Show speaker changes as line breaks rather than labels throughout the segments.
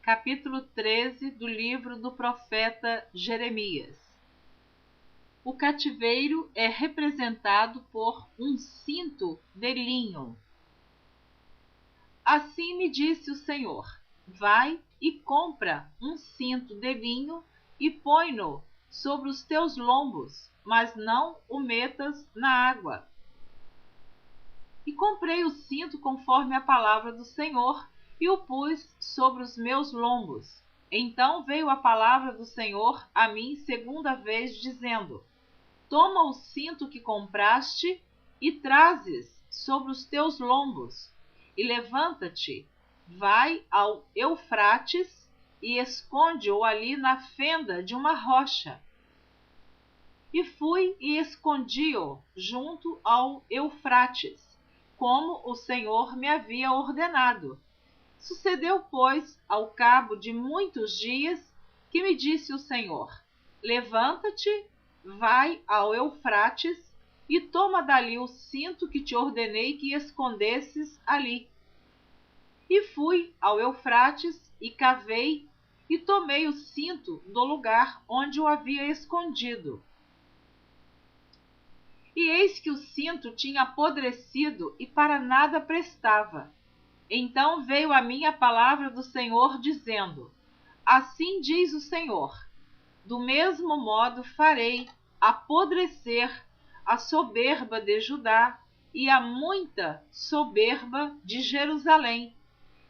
capítulo 13 do livro do profeta Jeremias. O cativeiro é representado por um cinto de linho. Assim me disse o Senhor: vai e compra um cinto de linho e põe-no sobre os teus lombos, mas não o metas na água. E comprei o cinto conforme a palavra do Senhor e o pus sobre os meus lombos. Então veio a palavra do Senhor a mim segunda vez, dizendo: toma o cinto que compraste e trazes sobre os teus lombos, e levanta-te, vai ao Eufrates e esconde-o ali na fenda de uma rocha. E fui e escondi-o junto ao Eufrates, como o Senhor me havia ordenado. Sucedeu, pois, ao cabo de muitos dias, que me disse o Senhor: levanta-te, vai ao Eufrates e toma dali o cinto que te ordenei que escondesses ali. E fui ao Eufrates e cavei e tomei o cinto do lugar onde o havia escondido. E eis que o cinto tinha apodrecido e para nada prestava. Então veio a mim a palavra do Senhor, dizendo: assim diz o Senhor: do mesmo modo farei apodrecer a soberba de Judá e a muita soberba de Jerusalém.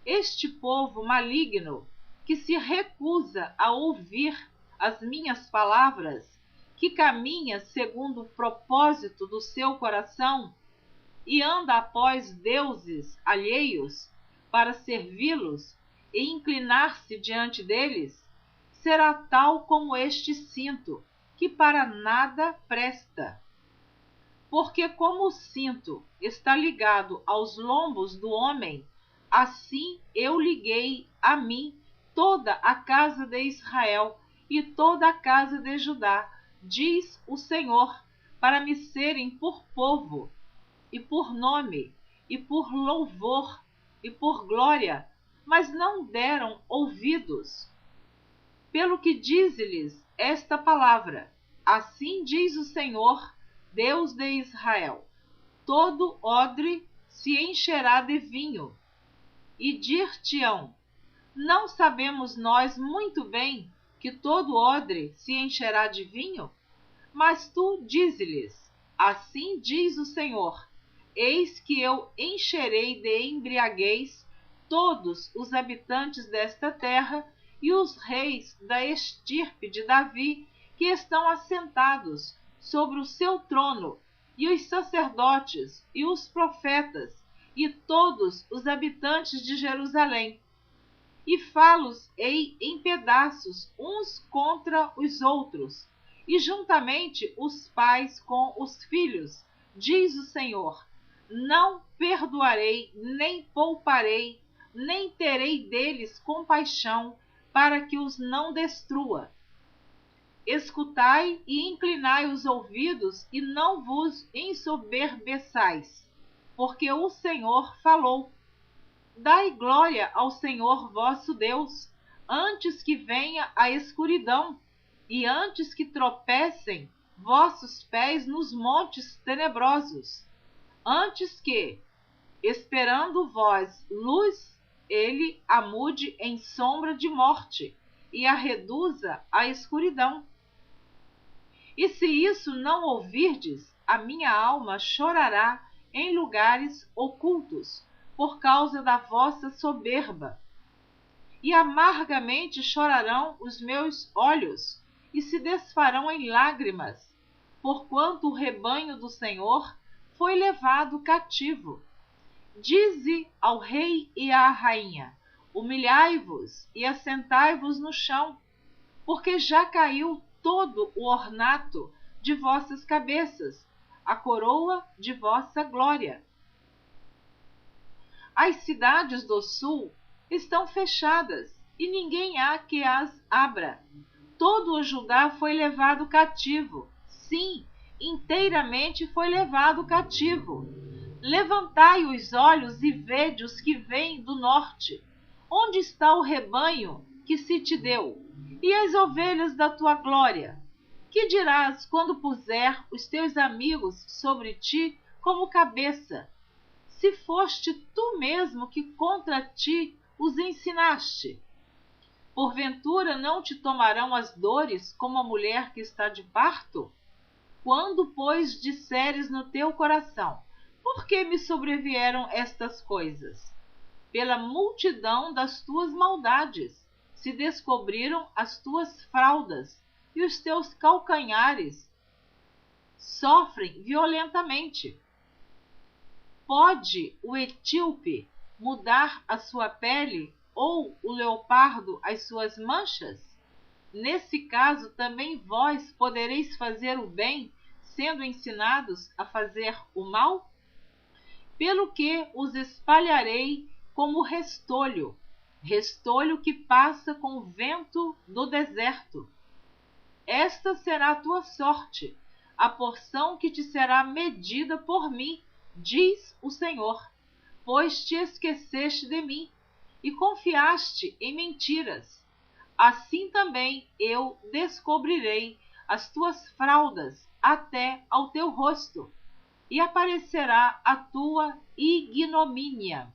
Este povo maligno, que se recusa a ouvir as minhas palavras, que caminha segundo o propósito do seu coração e anda após deuses alheios para servi-los e inclinar-se diante deles, será tal como este cinto, que para nada presta. Porque como o cinto está ligado aos lombos do homem, assim eu liguei a mim toda a casa de Israel e toda a casa de Judá, diz o Senhor, para me serem por povo, e por nome, e por louvor, e por glória, mas não deram ouvidos. Pelo que dize-lhes esta palavra: assim diz o Senhor, Deus de Israel: todo odre se encherá de vinho. E dir-te-ão: não sabemos nós muito bem que todo odre se encherá de vinho? Mas tu dize-lhes: assim diz o Senhor: eis que eu encherei de embriaguez todos os habitantes desta terra e os reis da estirpe de Davi, que estão assentados sobre o seu trono, e os sacerdotes e os profetas e todos os habitantes de Jerusalém. E fá-los-ei em pedaços uns contra os outros, e juntamente os pais com os filhos, diz o Senhor: não perdoarei, nem pouparei, nem terei deles compaixão, para que os não destrua. Escutai e inclinai os ouvidos, e não vos ensoberbeçais, porque o Senhor falou. Dai glória ao Senhor vosso Deus, antes que venha a escuridão, e antes que tropecem vossos pés nos montes tenebrosos, antes que, esperando vós luz, ele a mude em sombra de morte, e a reduza à escuridão. E se isso não ouvirdes, a minha alma chorará em lugares ocultos, por causa da vossa soberba. E amargamente chorarão os meus olhos, e se desfarão em lágrimas, porquanto o rebanho do Senhor foi levado cativo. Dize ao rei e à rainha: humilhai-vos e assentai-vos no chão, porque já caiu todo o ornato de vossas cabeças, a coroa de vossa glória. As cidades do sul estão fechadas, e ninguém há que as abra. Todo o Judá foi levado cativo. Sim, inteiramente foi levado cativo. Levantai os olhos e vede os que vêm do norte. Onde está o rebanho que se te deu, e as ovelhas da tua glória? Que dirás quando puser os teus amigos sobre ti como cabeça, se foste tu mesmo que contra ti os ensinaste? Porventura não te tomarão as dores como a mulher que está de parto? Quando, pois, disseres no teu coração: por que me sobrevieram estas coisas? Pela multidão das tuas maldades se descobriram as tuas fraldas, e os teus calcanhares sofrem violentamente. Pode o etíope mudar a sua pele, ou o leopardo as suas manchas? Nesse caso também vós podereis fazer o bem, sendo ensinados a fazer o mal? Pelo que os espalharei como restolho, restolho que passa com o vento do deserto. Esta será a tua sorte, a porção que te será medida por mim, diz o Senhor, pois te esqueceste de mim e confiaste em mentiras. Assim também eu descobrirei as tuas fraldas até ao teu rosto, e aparecerá a tua ignomínia.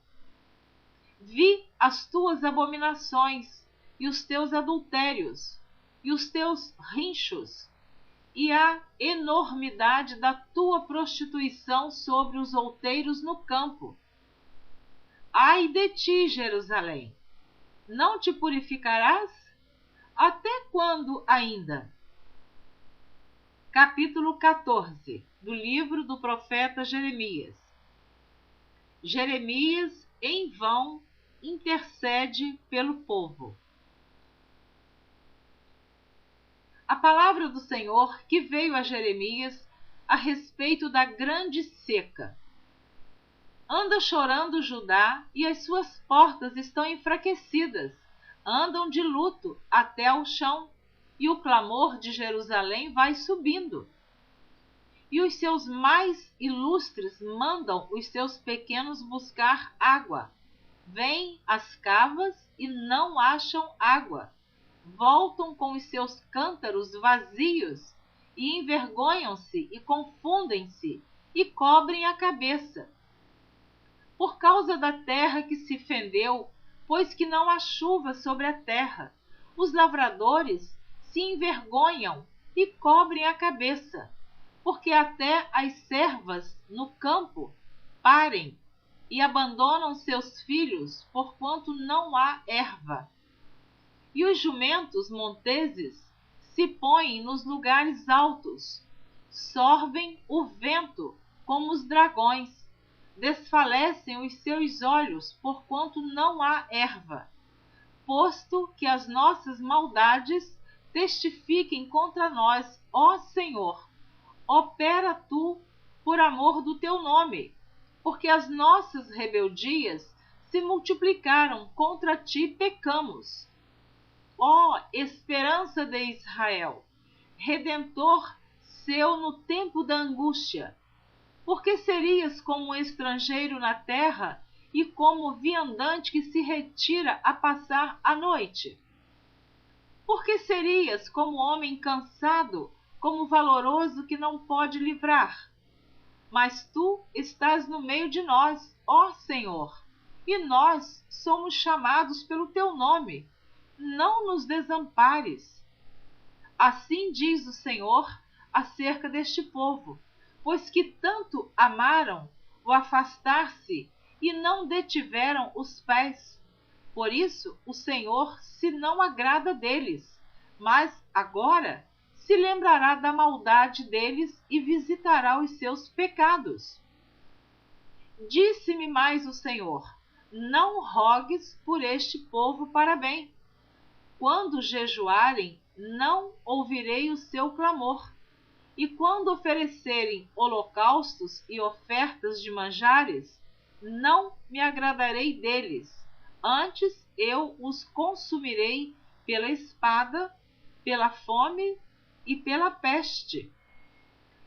Vi as tuas abominações, e os teus adultérios, e os teus rinchos, e a enormidade da tua prostituição sobre os outeiros no campo. Ai de ti, Jerusalém! Não te purificarás? Até quando ainda? Capítulo 14 do livro do profeta Jeremias. Jeremias, em vão, intercede pelo povo. A palavra do Senhor que veio a Jeremias a respeito da grande seca. Anda chorando Judá, e as suas portas estão enfraquecidas, andam de luto até ao chão, e o clamor de Jerusalém vai subindo. E os seus mais ilustres mandam os seus pequenos buscar água. Vêm às cavas e não acham água. Voltam com os seus cântaros vazios, e envergonham-se e confundem-se, e cobrem a cabeça. Por causa da terra que se fendeu, pois que não há chuva sobre a terra, os lavradores se envergonham e cobrem a cabeça, porque até as servas no campo parem e abandonam seus filhos, porquanto não há erva. E os jumentos monteses se põem nos lugares altos, sorvem o vento como os dragões, desfalecem os seus olhos, porquanto não há erva. Posto que as nossas maldades testifiquem contra nós, ó Senhor, opera tu por amor do teu nome, porque as nossas rebeldias se multiplicaram, contra ti pecamos. Ó esperança de Israel, redentor seu no tempo da angústia, porque serias como um estrangeiro na terra e como viandante que se retira a passar a noite? Porque serias como homem cansado, como valoroso que não pode livrar? Mas tu estás no meio de nós, ó Senhor, e nós somos chamados pelo teu nome. Não nos desampares. Assim diz o Senhor acerca deste povo, pois que tanto amaram o afastar-se e não detiveram os pés. Por isso o Senhor se não agrada deles, mas agora se lembrará da maldade deles e visitará os seus pecados. Disse-me mais o Senhor: não rogues por este povo para bem. Quando jejuarem, não ouvirei o seu clamor. E quando oferecerem holocaustos e ofertas de manjares, não me agradarei deles. Antes eu os consumirei pela espada, pela fome e pela peste.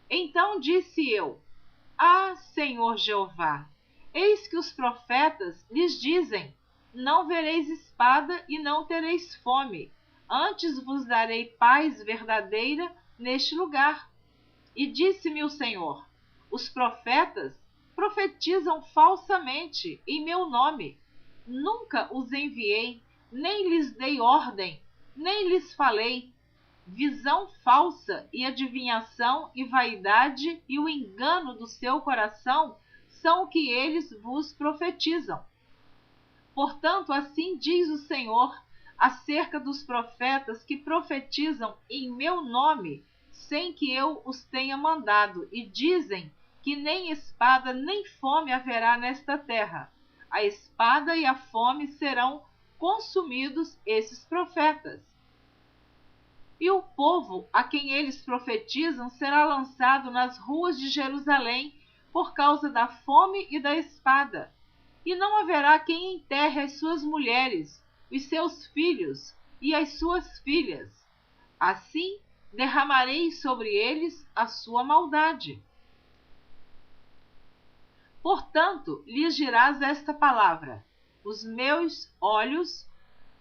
Então disse eu: ah, Senhor Jeová, eis que os profetas lhes dizem: não vereis espada e não tereis fome, antes vos darei paz verdadeira neste lugar. E disse-me o Senhor: os profetas profetizam falsamente em meu nome. Nunca os enviei, nem lhes dei ordem, nem lhes falei. Visão falsa e adivinhação e vaidade e o engano do seu coração são o que eles vos profetizam. Portanto, assim diz o Senhor acerca dos profetas que profetizam em meu nome, sem que eu os tenha mandado, e dizem que nem espada nem fome haverá nesta terra. A espada e a fome serão consumidos esses profetas. E o povo a quem eles profetizam será lançado nas ruas de Jerusalém por causa da fome e da espada. E não haverá quem enterre as suas mulheres, os seus filhos e as suas filhas. Assim derramarei sobre eles a sua maldade. Portanto, lhes dirás esta palavra: os meus olhos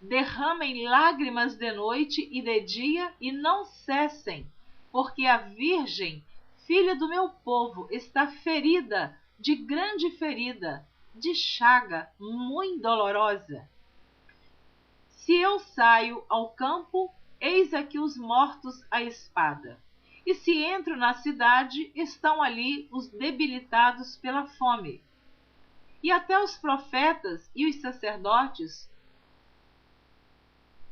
derramem lágrimas de noite e de dia e não cessem, porque a virgem, filha do meu povo, está ferida, de grande ferida, de chaga muito dolorosa. Se eu saio ao campo, eis aqui os mortos à espada. E se entro na cidade, estão ali os debilitados pela fome. E até os profetas e os sacerdotes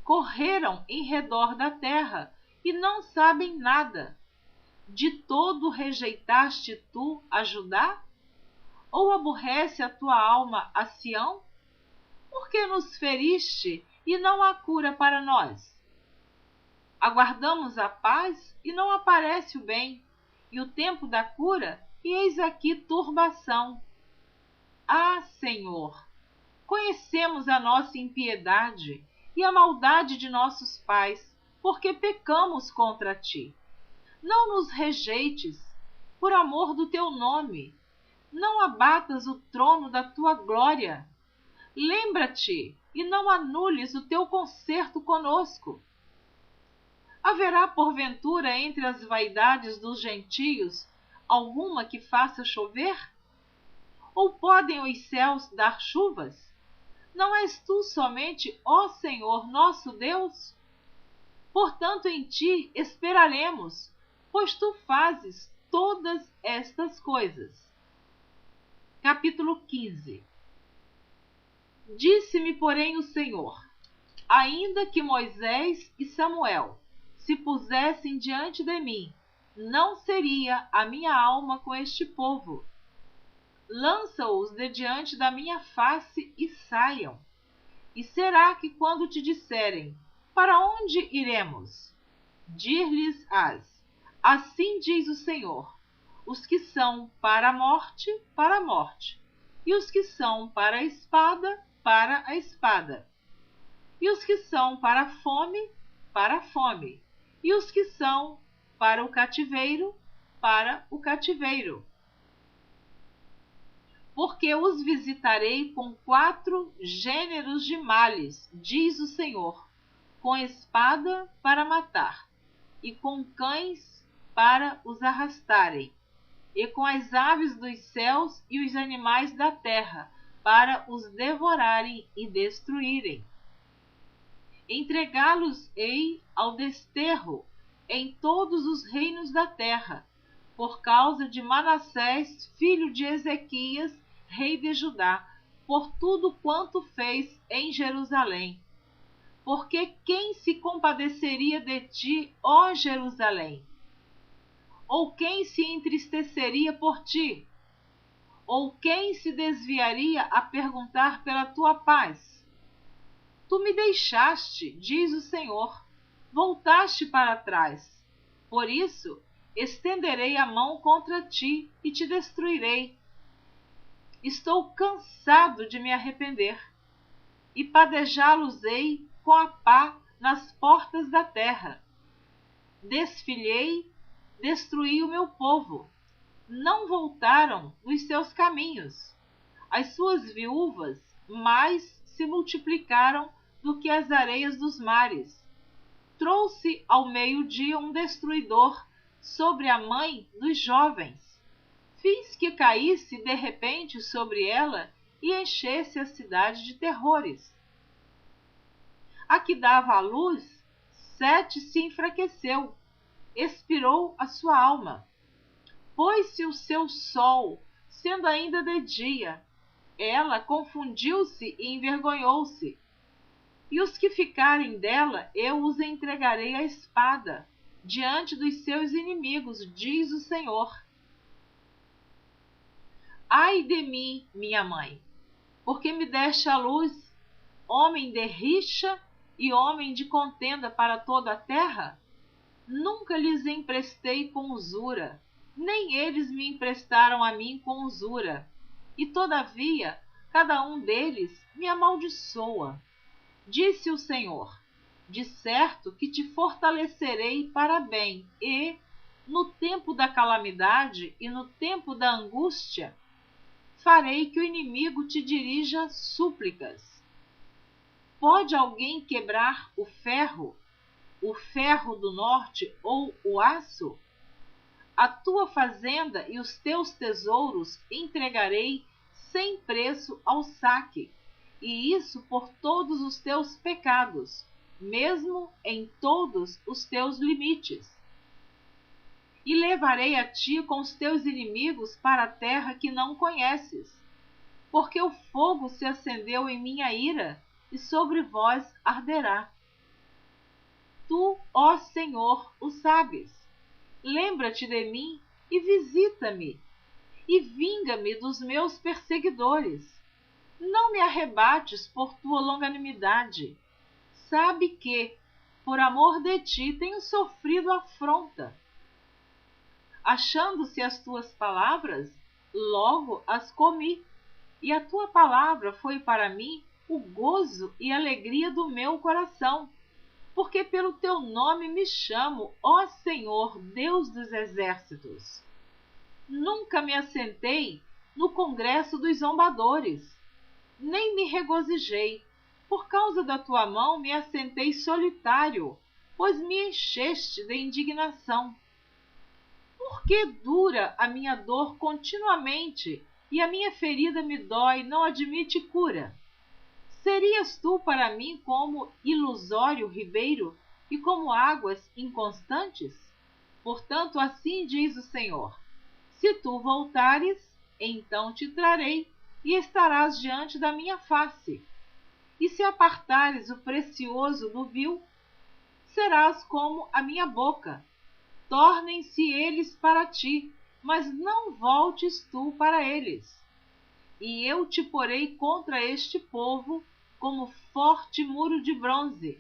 correram em redor da terra e não sabem nada. De todo rejeitaste tu a Judá? Ou aborrece a tua alma a Sião? Por que nos feriste e não há cura para nós? Aguardamos a paz e não aparece o bem, e o tempo da cura, e eis aqui turbação. Ah, Senhor, conhecemos a nossa impiedade e a maldade de nossos pais, porque pecamos contra ti. Não nos rejeites, por amor do teu nome. Não abatas o trono da tua glória. Lembra-te e não anules o teu concerto conosco. Haverá, porventura, entre as vaidades dos gentios, alguma que faça chover? Ou podem os céus dar chuvas? Não és tu somente, ó Senhor, nosso Deus? Portanto, em ti esperaremos, pois tu fazes todas estas coisas. Capítulo 15. Disse-me, porém, o Senhor: ainda que Moisés e Samuel se pusessem diante de mim, não seria a minha alma com este povo. Lança-os de diante da minha face e saiam. E será que quando te disserem: para onde iremos? Dir-lhes-ás: assim diz o Senhor: os que são para a morte, e os que são para a espada, e os que são para a fome, e os que são para o cativeiro, porque os visitarei com 4 gêneros de males, diz o Senhor, com espada para matar, e com cães para os arrastarem, e com as aves dos céus e os animais da terra, para os devorarem e destruírem. Entregá-los-ei ao desterro em todos os reinos da terra, por causa de Manassés, filho de Ezequias, rei de Judá, por tudo quanto fez em Jerusalém. Porque quem se compadeceria de ti, ó Jerusalém? Ou quem se entristeceria por ti? Ou quem se desviaria a perguntar pela tua paz? Tu me deixaste, diz o Senhor, voltaste para trás. Por isso, estenderei a mão contra ti e te destruirei. Estou cansado de me arrepender, e padejá-los-ei com a pá nas portas da terra. Desfilhei, destruí o meu povo. Não voltaram dos seus caminhos. As suas viúvas mais se multiplicaram do que as areias dos mares. Trouxe ao meio-dia um destruidor sobre a mãe dos jovens. Fiz que caísse de repente sobre ela e enchesse a cidade de terrores. A que dava à luz, Sete se enfraqueceu, expirou a sua alma. Pôs-se o seu sol, sendo ainda de dia. Ela confundiu-se e envergonhou-se. E os que ficarem dela, eu os entregarei à espada, diante dos seus inimigos, diz o Senhor. Ai de mim, minha mãe, porque me deste à luz, homem de rixa e homem de contenda para toda a terra? Nunca lhes emprestei com usura, nem eles me emprestaram a mim com usura. E todavia, cada um deles me amaldiçoa. Disse o Senhor: de certo que te fortalecerei para bem, e, no tempo da calamidade e no tempo da angústia, farei que o inimigo te dirija súplicas. Pode alguém quebrar o ferro do norte ou o aço? A tua fazenda e os teus tesouros entregarei sem preço ao saque, e isso por todos os teus pecados, mesmo em todos os teus limites. E levarei a ti com os teus inimigos para a terra que não conheces, porque o fogo se acendeu em minha ira, e sobre vós arderá. Tu, ó Senhor, o sabes. Lembra-te de mim e visita-me, e vinga-me dos meus perseguidores. Não me arrebates por tua longanimidade. Sabe que, por amor de ti, tenho sofrido afronta. Achando-se as tuas palavras, logo as comi, e a tua palavra foi para mim o gozo e alegria do meu coração, porque pelo teu nome me chamo, ó Senhor, Deus dos exércitos. Nunca me assentei no congresso dos zombadores, nem me regozijei. Por causa da tua mão me assentei solitário, pois me encheste de indignação. Por que dura a minha dor continuamente, e a minha ferida me dói, não admite cura? Serias tu para mim como ilusório ribeiro e como águas inconstantes? Portanto, assim diz o Senhor: se tu voltares, então te trarei e estarás diante da minha face. E se apartares o precioso do vil, serás como a minha boca. Tornem-se eles para ti, mas não voltes tu para eles. E eu te porei contra este povo como forte muro de bronze,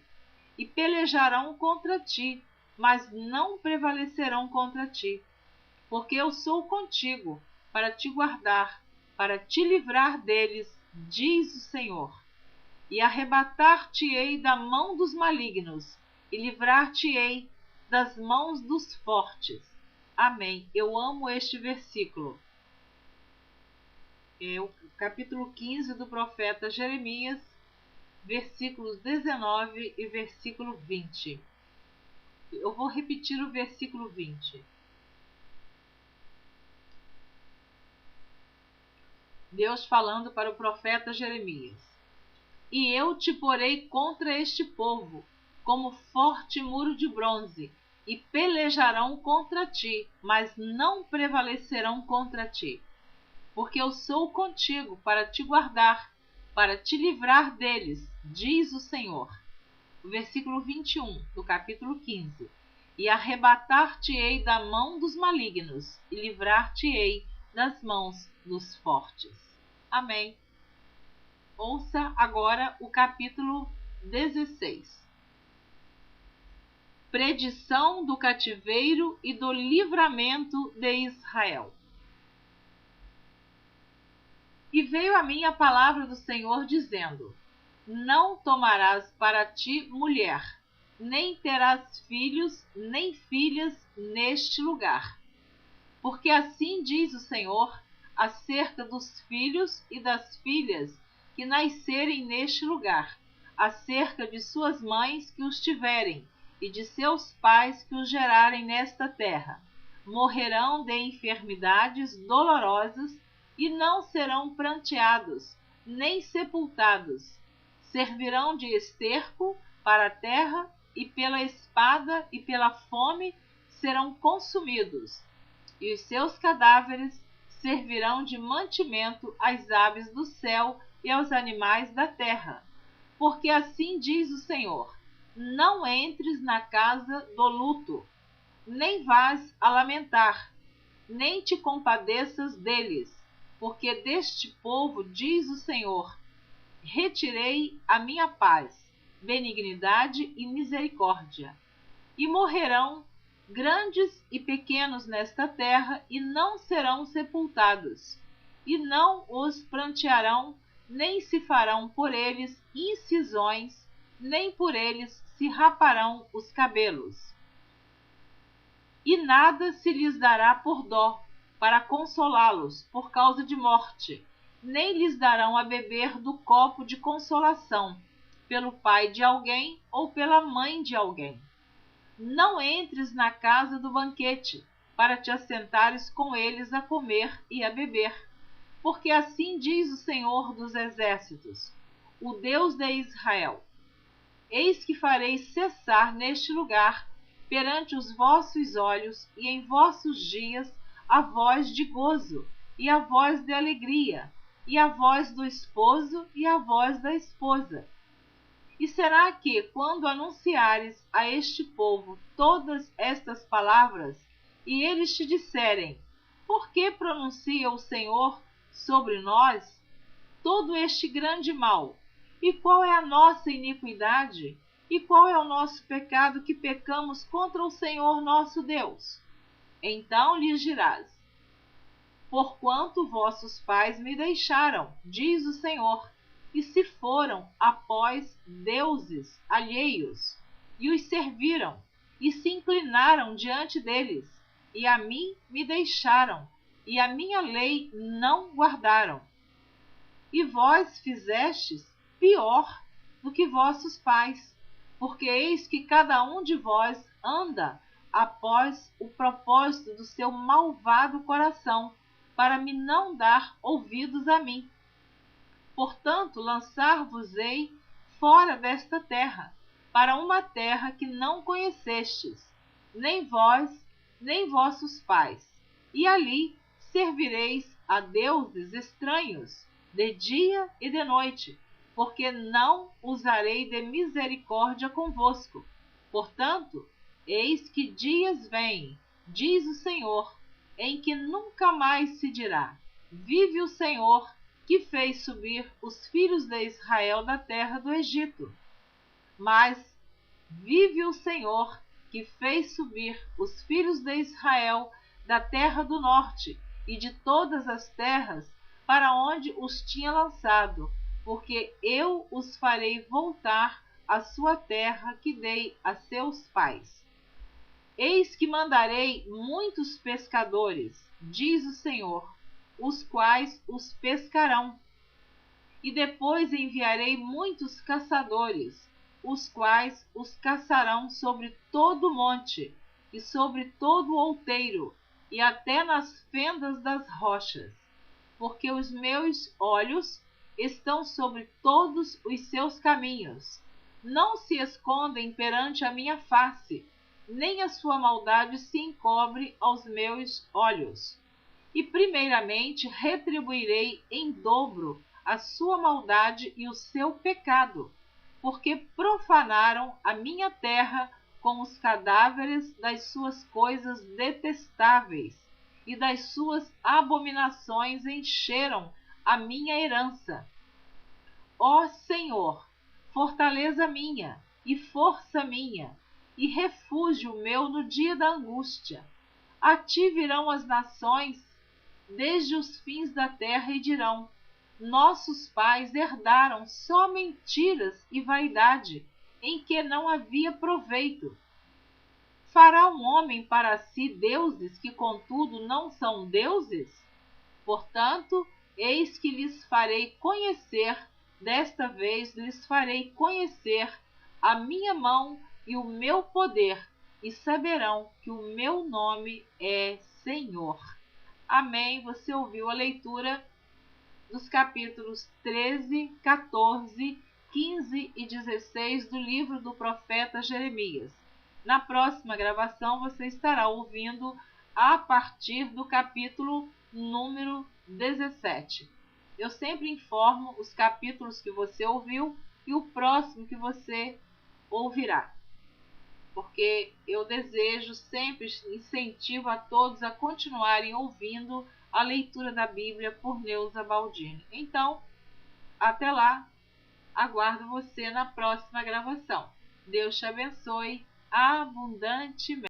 e pelejarão contra ti, mas não prevalecerão contra ti, porque eu sou contigo, para te guardar, para te livrar deles, diz o Senhor. E arrebatar-te-ei da mão dos malignos, e livrar-te-ei das mãos dos fortes. Amém. Eu amo este versículo. É o capítulo 15 do profeta Jeremias, versículos 19 e versículo 20. Eu vou repetir o versículo 20. Deus falando para o profeta Jeremias: e eu te porei contra este povo, como forte muro de bronze, e pelejarão contra ti, mas não prevalecerão contra ti. Porque eu sou contigo para te guardar, para te livrar deles, diz o Senhor. O versículo 21 do capítulo 15. E arrebatar-te-ei da mão dos malignos, e livrar-te-ei das mãos dos fortes. Amém. Ouça agora o capítulo 16. Predição do cativeiro e do livramento de Israel. E veio a mim a palavra do Senhor, dizendo: não tomarás para ti mulher, nem terás filhos nem filhas neste lugar. Porque assim diz o Senhor acerca dos filhos e das filhas que nascerem neste lugar, acerca de suas mães que os tiverem, e de seus pais que os gerarem nesta terra. Morrerão de enfermidades dolorosas, e não serão pranteados, nem sepultados. Servirão de esterco para a terra, e pela espada e pela fome serão consumidos, e os seus cadáveres servirão de mantimento às aves do céu e aos animais da terra. Porque assim diz o Senhor: não entres na casa do luto, nem vás a lamentar, nem te compadeças deles, porque deste povo, diz o Senhor, retirei a minha paz, benignidade e misericórdia. E morrerão grandes e pequenos nesta terra, e não serão sepultados, e não os prantearão, nem se farão por eles incisões, nem por eles se raparão os cabelos. E nada se lhes dará por dó, para consolá-los por causa de morte, nem lhes darão a beber do copo de consolação, pelo pai de alguém ou pela mãe de alguém. Não entres na casa do banquete, para te assentares com eles a comer e a beber, porque assim diz o Senhor dos Exércitos, o Deus de Israel: eis que farei cessar neste lugar, perante os vossos olhos e em vossos dias, a voz de gozo, e a voz de alegria, e a voz do esposo e a voz da esposa. E será que, quando anunciares a este povo todas estas palavras, e eles te disserem: por que pronuncia o Senhor sobre nós todo este grande mal? E qual é a nossa iniquidade? E qual é o nosso pecado que pecamos contra o Senhor nosso Deus? Então lhes dirás: porquanto vossos pais me deixaram, diz o Senhor, e se foram após deuses alheios, e os serviram, e se inclinaram diante deles, e a mim me deixaram, e a minha lei não guardaram. E vós fizestes pior do que vossos pais, porque eis que cada um de vós anda após o propósito do seu malvado coração, para me não dar ouvidos a mim. Portanto, lançar-vos-ei fora desta terra, para uma terra que não conhecestes, nem vós, nem vossos pais, e ali servireis a deuses estranhos, de dia e de noite, porque não usarei de misericórdia convosco. Portanto, eis que dias vêm, diz o Senhor, em que nunca mais se dirá: vive o Senhor, que fez subir os filhos de Israel da terra do Egito. Mas vive o Senhor, que fez subir os filhos de Israel da terra do norte e de todas as terras para onde os tinha lançado, porque eu os farei voltar à sua terra que dei a seus pais. Eis que mandarei muitos pescadores, diz o Senhor, os quais os pescarão. E depois enviarei muitos caçadores, os quais os caçarão sobre todo o monte, e sobre todo o outeiro, e até nas fendas das rochas. Porque os meus olhos estão sobre todos os seus caminhos. Não se escondem perante a minha face, nem a sua maldade se encobre aos meus olhos. E primeiramente retribuirei em dobro a sua maldade e o seu pecado, porque profanaram a minha terra com os cadáveres das suas coisas detestáveis, e das suas abominações encheram a minha herança. Ó Senhor, fortaleza minha, e força minha, e refúgio meu no dia da angústia. A ti virão as nações desde os fins da terra e dirão: nossos pais herdaram só mentiras e vaidade, em que não havia proveito. Fará um homem para si deuses que, contudo, não são deuses? Portanto, eis que lhes farei conhecer Desta vez lhes farei conhecer a minha mão e o meu poder, e saberão que o meu nome é Senhor. Amém. Você ouviu a leitura dos capítulos 13, 14, 15 e 16 do livro do profeta Jeremias. Na próxima gravação você estará ouvindo a partir do capítulo número 17. Eu sempre informo os capítulos que você ouviu e o próximo que você ouvirá, porque eu desejo, sempre incentivo a todos a continuarem ouvindo a leitura da Bíblia por Neuza Baldini. Então, até lá, aguardo você na próxima gravação. Deus te abençoe abundantemente.